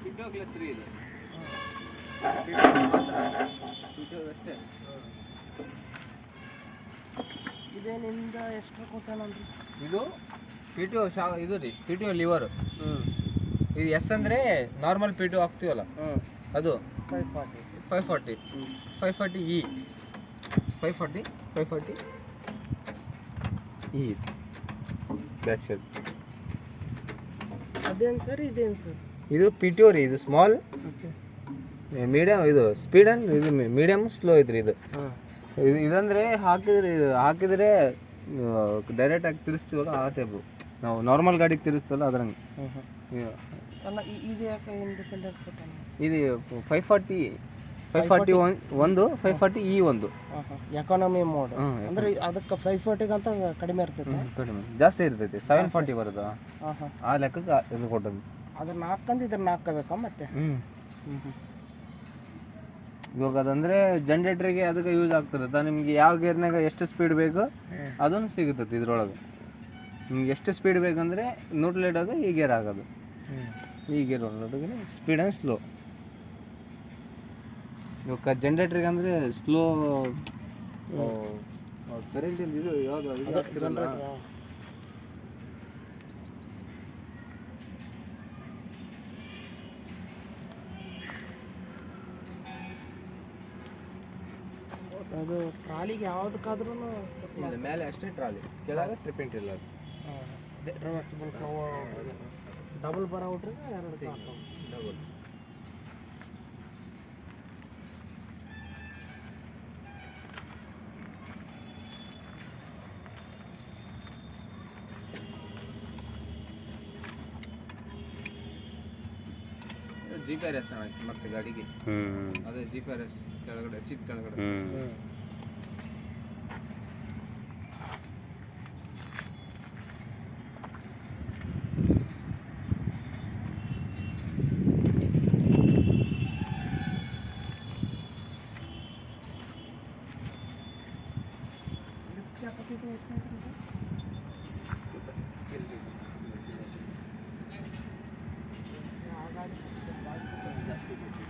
ಪಿಟೋ clutch ರೀ ಇದು. ಪಿಟೋ ಮಾತ್ರ, ಪಿಟೋ ಅಷ್ಟೇ. ಇದೇನಿಂದ ಎಷ್ಟು ಕೊಟ್ಟಾನಂದ್ರಿ? ಇದು ಪಿ ಟಿ ಒ ಇದು ರೀ, ಪಿ ಟಿ ಒ ಲಿವರು. ಇದು ಎಸ್ ಅಂದರೆ ನಾರ್ಮಲ್ ಪಿ ಟಿ ಒ ಹಾಕ್ತೀವಲ್ಲ ಅದು 540 540 ಇ 540 ಇ ಬ್ಯಾಕ್ ಸೈಡ್. ಅದೇನು ಸರ್ ಇದೇನು ಸರ್? ಇದು ಪಿ ಟಿ ಒ ರೀ, ಇದು ಸ್ಮಾಲ್ ಮೀಡಿಯಮ್, ಇದು ಸ್ಪೀಡ್ ಅಂಡ್ ಇದು ಮೀಡಿಯಮ್ ಸ್ಲೋ ಐತ್ರಿ ಇದು. ಇದಂದರೆ ಹಾಕಿದರೆ ಡೈರೆಕ್ಟಾಗಿ ತಿರ್ಸ್ತೀವಲ್ಲ ಆ ಟೈಪು, ನಾವು ನಾರ್ಮಲ್ ಗಾಡಿಗೆ ತಿರ್ಸ್ತೀವಲ್ಲ ಅದ್ರಂಗೆ. ಅಲ್ಲ ಇದು ಯಾಕೆ ಇಂಡಿಪೆಂಡೆಂಟ್ ಕೊಟ್ಟಾನ? ಇದು 540 ಒಂದು 540 ಇ ಒಂದು ಎಕಾನಮಿ ಮೋಡ್ ಅಂದ್ರೆ ಅದಕ್ಕೆ 540 ಅಂತ ಕಡಿಮೆ ಇರ್ತೈತೆ. ಕಡಿಮೆ ಜಾಸ್ತಿ ಇರ್ತೈತಿ, 740 ಬರೋದು ಆ ಲೆಕ್ಕಕ್ಕೆ ಇದು ಕೊಟ್ಟದ್ದು. ಅದನ್ನ ಹಾಕಂದು ಇದನ್ನ ಹಾಕಬೇಕಾ ಮತ್ತೆ? ಇವಾಗ ಅದಂದರೆ ಜನ್ರೇಟ್ರಿಗೆ ಅದಕ್ಕೆ ಯೂಸ್ ಆಗ್ತಿರುತ್ತೆ. ನಿಮಗೆ ಯಾವ ಗೇರ್ನಾಗ ಎಷ್ಟು ಸ್ಪೀಡ್ ಬೇಕು ಅದನ್ನು ಸಿಗುತ್ತದೆ ಇದ್ರೊಳಗೆ. ನಿಮ್ಗೆ ಎಷ್ಟು ಸ್ಪೀಡ್ ಬೇಕಂದರೆ ನ್ಯೂಟ್ರಲ್ ಇಡೋದು ಈ ಗೇರ್ ಆಗೋದು, ಈ ಗೇರ್ ಒಳಗೆ ಸ್ಪೀಡ್ ಆ್ಯಂಡ್ ಸ್ಲೋ. ಇವಾಗ ಜನ್ರೇಟ್ರಿಗೆ ಅಂದರೆ ಸ್ಲೋ ಕರೆಂಟಿಂದ ಇದು ಯಾವುದು ಇದು ಆಗ್ತಿರಲ್ಲ, ಅದು ಟ್ರಾಲಿಗೆ ಯಾವುದಕ್ಕಾದ್ರೂ ಇಲ್ಲ ಮೇಲೆ ಅಷ್ಟೇ ಟ್ರಾಲಿ, ಕೆಳಗೆ ಟ್ರಿಪ್ಪಿಂಗ್ ಟ್ರಿಲ್ಲರ್. ರಿವರ್ಸಿಬಲ್ ಡಬಲ್ ಬರೋಟ್ರಿ double. G P R S ಮತ್ತೆ ಗಾಡಿಗೆ ಅದೇ ಜಿ ಪಿ ಆರ್ ಎಸ್ ಕೆಳಗಡೆ ಸೀಟ್ ಕೆಳಗಡೆ. ಕೆಪಾಸಿಟಿ ಎಷ್ಟು ಜಾಸ್ತಿ